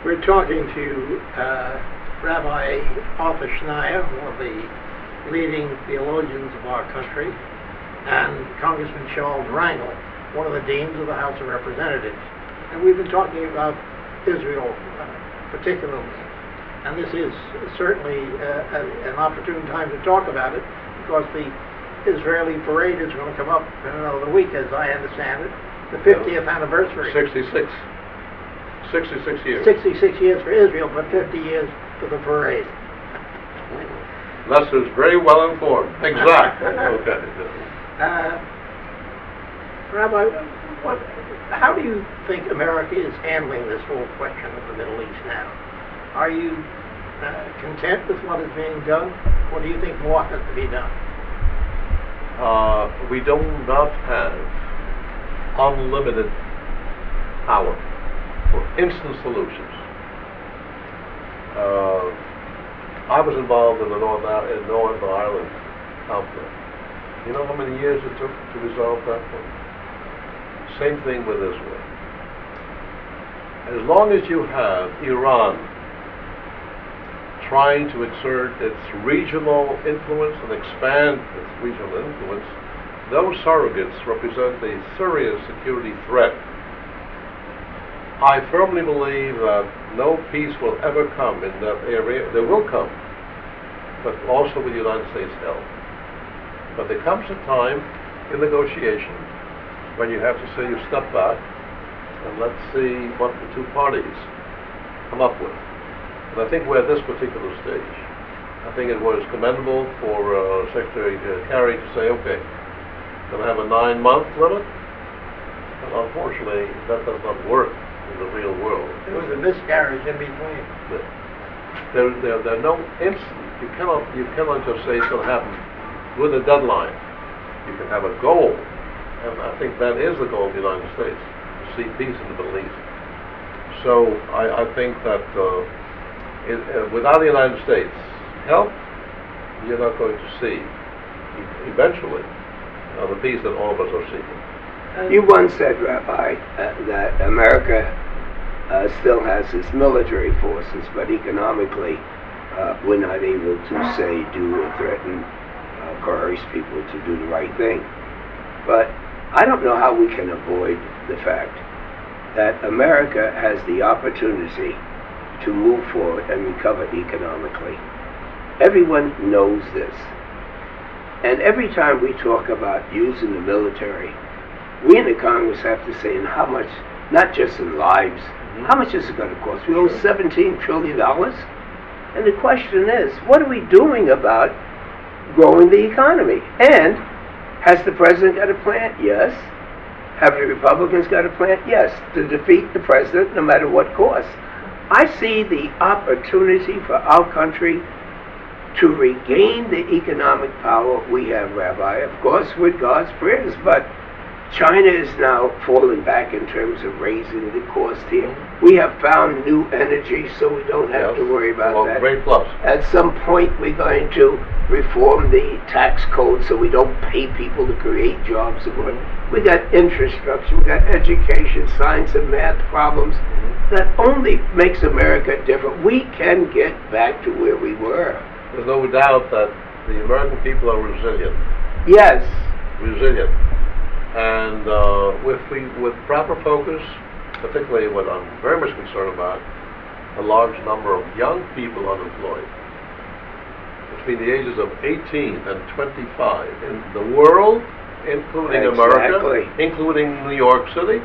We're talking to Rabbi Arthur Schneier, one of the leading theologians of our country, and Congressman Charles Rangel, one of the deans of the House of Representatives. And we've been talking about Israel particularly. And this is certainly an opportune time to talk about it, because the Israeli parade is going to come up in another week, as I understand it, the 50th anniversary. 66 years. 66 years for Israel, but 50 years for the parade. Lester's very well informed. Exactly. Okay. Rabbi, how do you think America is handling this whole question of the Middle East now? Are you content with what is being done, or do you think more has to be done? We do not have unlimited power for instant solutions. I was involved in the Northern Ireland conflict. You know how many years it took to resolve that one? Same thing with Israel. As long as you have Iran trying to exert its regional influence and expand its regional influence, those surrogates represent a serious security threat. I firmly believe that no peace will ever come in that area. There will come, but also with the United States' help. But there comes a time in negotiation when you have to say, you step back and let's see what the two parties come up with. And I think we're at this particular stage. I think it was commendable for Secretary Kerry to say, okay, going to have a 9-month limit, and unfortunately that does not work in the real world. There was a miscarriage in between. There are no instant. You cannot just say it's going to happen with a deadline. You can have a goal, and I think that is the goal of the United States, to see peace in the Middle East. So I think that without the United States help, you're not going to see eventually the peace that all of us are seeking. You once said, Rabbi, that America still has its military forces, but economically we're not able to say, do, or threaten, coerce people to do the right thing. But I don't know how we can avoid the fact that America has the opportunity to move forward and recover economically. Everyone knows this. And every time we talk about using the military, we in the Congress have to say, and how much, not just in lives, how much is it going to cost? We owe $17 trillion. And the question is, what are we doing about growing the economy? And has the president got a plan? Yes. Have the Republicans got a plan? Yes. To defeat the president no matter what cost. I see the opportunity for our country to regain the economic power we have, Rabbi, of course with God's prayers, but China is now falling back in terms of raising the cost here. We have found new energy, so we don't have to worry about that. Great plus. At some point, we're going to reform the tax code so we don't pay people to create jobs. We got infrastructure, we got education, science and math problems. That only makes America different. We can get back to where we were. There's no doubt that the American people are resilient. Yes. Resilient. And with proper focus, particularly what I'm very much concerned about, a large number of young people unemployed between the ages of 18 and 25 in the world, including America, including New York City.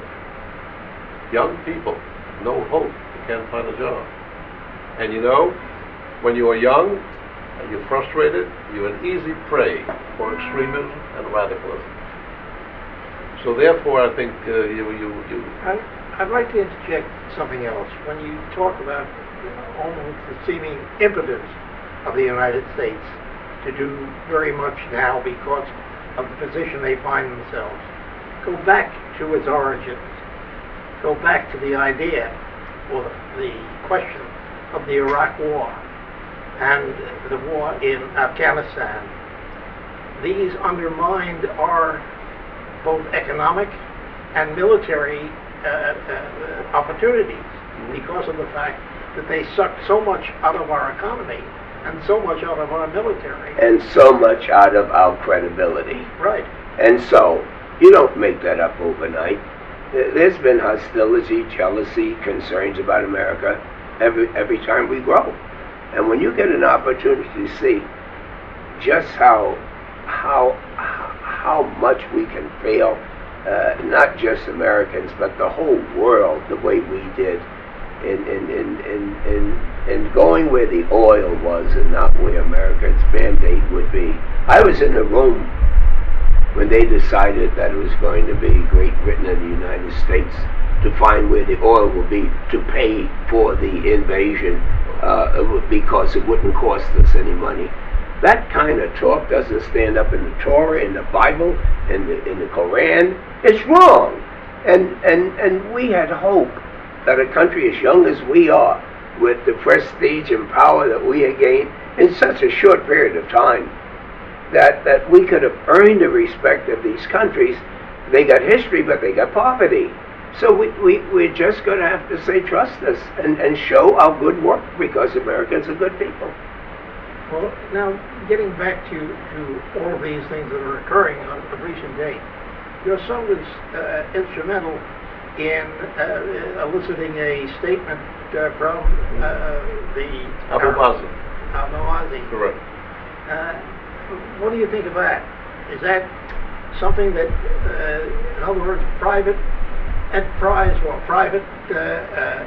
Young people, no hope, you can't find a job. And you know, when you are young and you're frustrated, you're an easy prey for extremism and radicalism. So therefore, I think I'd like to interject something else. When you talk about almost the seeming impotence of the United States to do very much now because of the position they find themselves, go back to its origins. Go back to the idea, or the question of the Iraq War and the war in Afghanistan. These undermined our both economic and military opportunities. because of the fact that they sucked so much out of our economy and so much out of our military. And so much out of our credibility. Right. And so, you don't make that up overnight. There's been hostility, jealousy, concerns about America every time we grow. And when you get an opportunity to see just how much we can fail, not just Americans, but the whole world, the way we did in going where the oil was and not where America's mandate would be. I was in the room when they decided that it was going to be Great Britain and the United States to find where the oil would be to pay for the invasion because it wouldn't cost us any money. That kind of talk doesn't stand up in the Torah, in the Bible, in the Koran. It's wrong. And we had hope that a country as young as we are, with the prestige and power that we had gained in such a short period of time, that we could have earned the respect of these countries. They got history, but they got poverty. So we're just going to have to say, trust us, and show our good work, because Americans are good people. Well, now, getting back to all of these things that are occurring on a recent date, your son was instrumental in eliciting a statement from the Abu Mazen. Abu Mazen. Correct. What do you think of that? Is that something that, in other words, private enterprise or private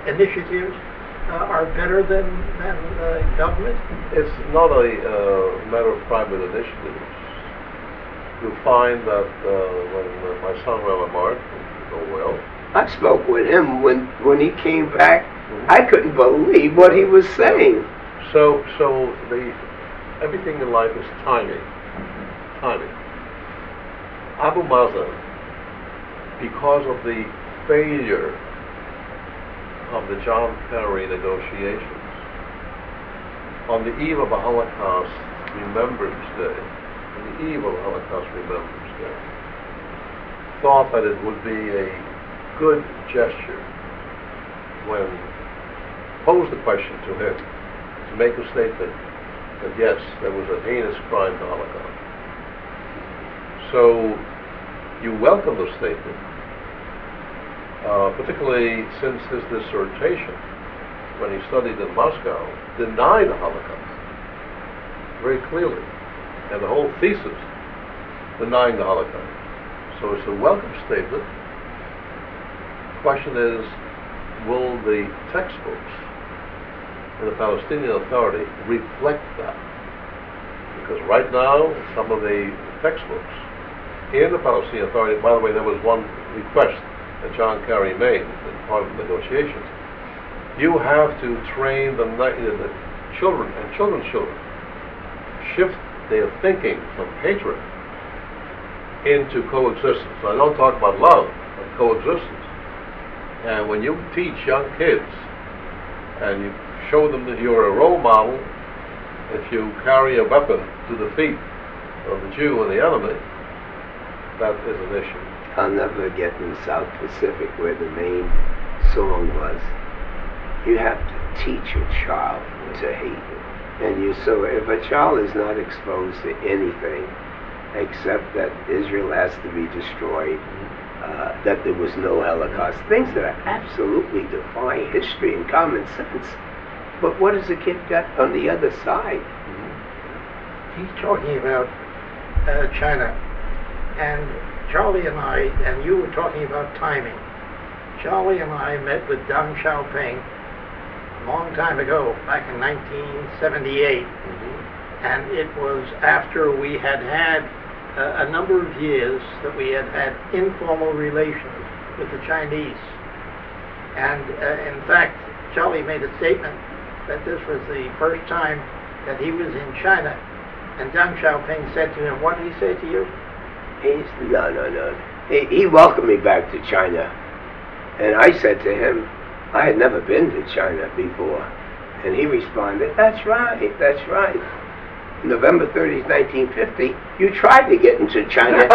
initiatives are better than government? It's not a matter of private initiatives. You'll find that when my son Rabbi Mark, know well, I spoke with him when he came back. I couldn't believe what he was saying. So everything in life is timing. Timing. Abu Mazen, because of the failure of the John Kerry negotiations, on the eve of a Holocaust Remembrance Day, thought that it would be a good gesture when posed the question to him to make a statement that yes, there was a heinous crime, the Holocaust. So you welcome the statement, particularly since his dissertation, when he studied in Moscow, denied the Holocaust very clearly, and the whole thesis denying the Holocaust. So it's a welcome statement. The question is, will the textbooks in the Palestinian Authority reflect that? Because right now, some of the textbooks in the Palestinian Authority, by the way, there was one request that John Kerry made in part of the negotiations. You have to train the children and children's children, shift their thinking from hatred into coexistence. I don't talk about love, but coexistence. And when you teach young kids and you show them that you're a role model, if you carry a weapon to the feet of the Jew and the enemy, that is an issue. I'll never forget in the South Pacific where the main song was, you have to teach a child to hate. And so if a child is not exposed to anything except that Israel has to be destroyed, that there was no Holocaust, things that are absolutely defy history and common sense. But what has the kid got on the other side? He's talking about China, and Charlie and I, and you were talking about timing. Charlie and I met with Deng Xiaoping a long time ago, back in 1978, and it was after we had had a number of years that we had had informal relations with the Chinese. And in fact, Charlie made a statement that this was the first time that he was in China, and Deng Xiaoping said to him, what did he say to you? No. He welcomed me back to China, and I said to him, I had never been to China before. And he responded, that's right. November 30th, 1950, you tried to get into China,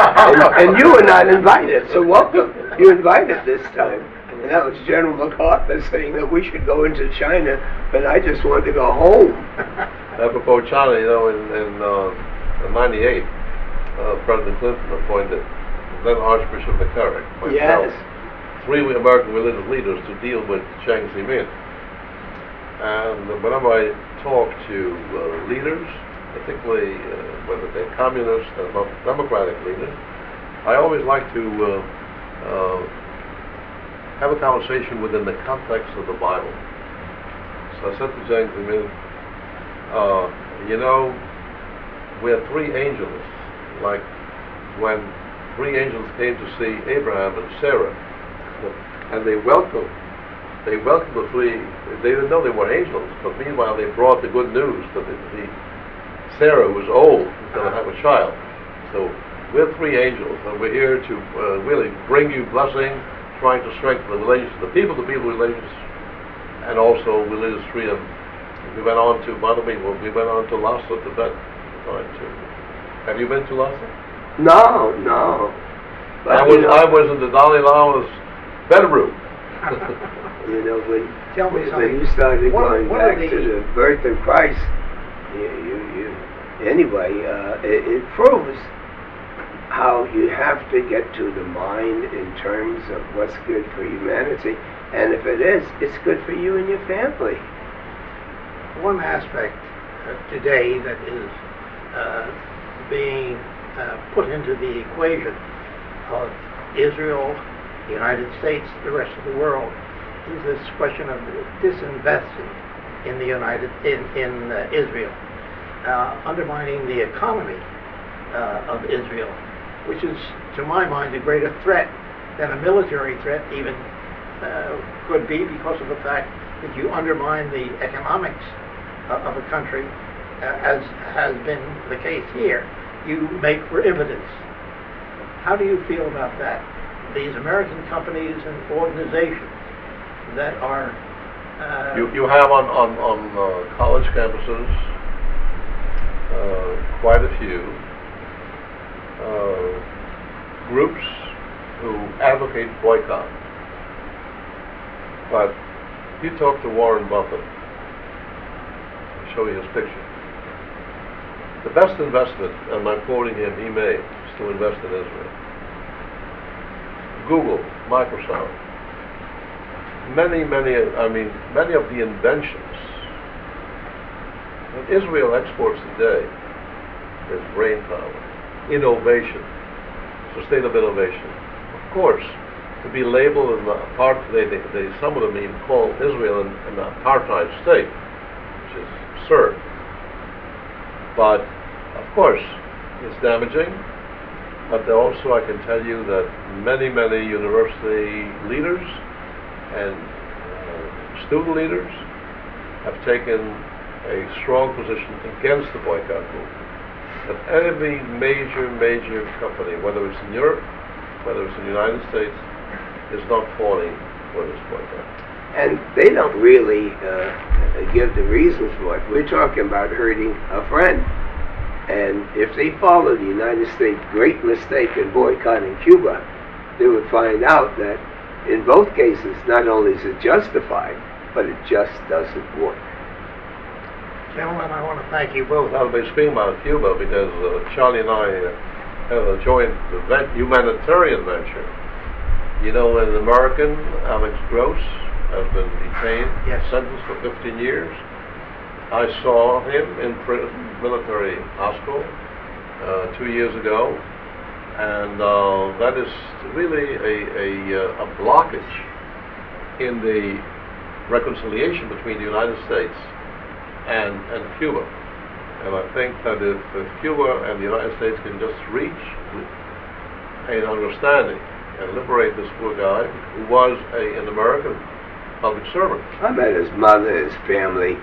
and you were not invited, so welcome. You're invited this time. And that was General MacArthur saying that we should go into China, but I just wanted to go home. Apropos China, you know, in '98, President Clinton appointed then Archbishop McCarrick, myself, Yes. 3 American religious leaders to deal with Chiang Zemin. And whenever I talk to leaders, particularly whether they're communist or not democratic leaders, I always like to have a conversation within the context of the Bible. So I said to Chiang Zemin, you know, we're 3 angels, like when 3 angels came to see Abraham and Sarah, and they welcomed the 3. They didn't know they were angels, but meanwhile they brought the good news that the Sarah, who was old, was going to have a child. So we're 3 angels, and we're here to really bring you blessing, trying to strengthen the relations, the people-to-people relations, and also religious freedom. We went on to, by the way, we went on to Lhasa, Tibet. Have you been to Lhasa? No. But, I was in the Dalai Lama's bedroom. You know, when you started going back to the birth of Christ, it proves how you have to get to the mind in terms of what's good for humanity, and if it is, it's good for you and your family. One aspect today that is being put into the equation of Israel, the United States, the rest of the world, is this question of disinvesting in the Israel, undermining the economy of Israel, which is, to my mind, a greater threat than a military threat even could be, because of the fact that you undermine the economics of a country, as has been the case here. You make for impotence. How do you feel about that? These American companies and organizations that are you have on college campuses quite a few groups who advocate boycott. But you talk to Warren Buffett, I'll show you his picture. The best investment, and I'm quoting him, he made, is to invest in Israel. Google, Microsoft, many of the inventions that Israel exports today is brain power, innovation, sustainable innovation. Of course, to be labeled as some of them even call Israel an apartheid state, which is absurd. But of course, it's damaging. But also, I can tell you that many university leaders and student leaders have taken a strong position against the boycott movement. That every major company, whether it's in Europe, whether it's in the United States, is not falling for this boycott. And they don't really give the reasons for it. We're talking about hurting a friend. And if they follow the United States' great mistake in boycotting Cuba, they would find out that in both cases, not only is it justified, but it just doesn't work. Gentlemen, I want to thank you both. I'll be speaking about Cuba because Charlie and I have a joint humanitarian venture. You know, an American, Alex Gross, has been detained, sentenced for 15 years. I saw him in prison, military hospital, 2 years ago, and that is really a blockage in the reconciliation between the United States and Cuba. And I think that if Cuba and the United States can just reach an understanding and liberate this poor guy who was an American public servant. I met his mother, his family.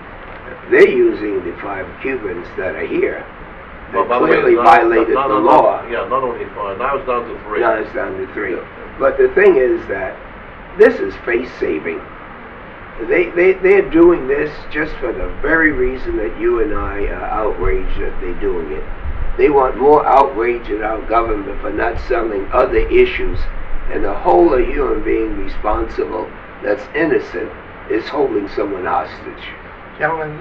They're using the 5 Cubans that are here. They clearly violated the law. Yeah, not only 5. Now it's down to 3. Now it's down to 3. Yeah. But the thing is that this is face-saving. They're doing this just for the very reason that you and I are outraged that they're doing it. They want more outrage at our government for not selling other issues And to hold a human being responsible that's innocent is holding someone hostage. Gentlemen,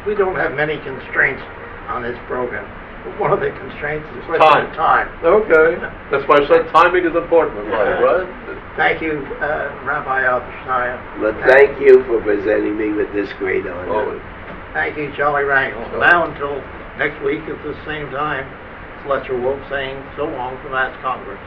we don't have many constraints on this program. But one of the constraints is the question of time. Okay. That's why I said timing is important in life, right? Thank you, Rabbi Arthur Schneier. But thank you for presenting me with this great honor. Always. Thank you, Charlie Rangel. Sure. Now until next week at the same time, it's Fletcher Wolff saying so long from Mass Congress.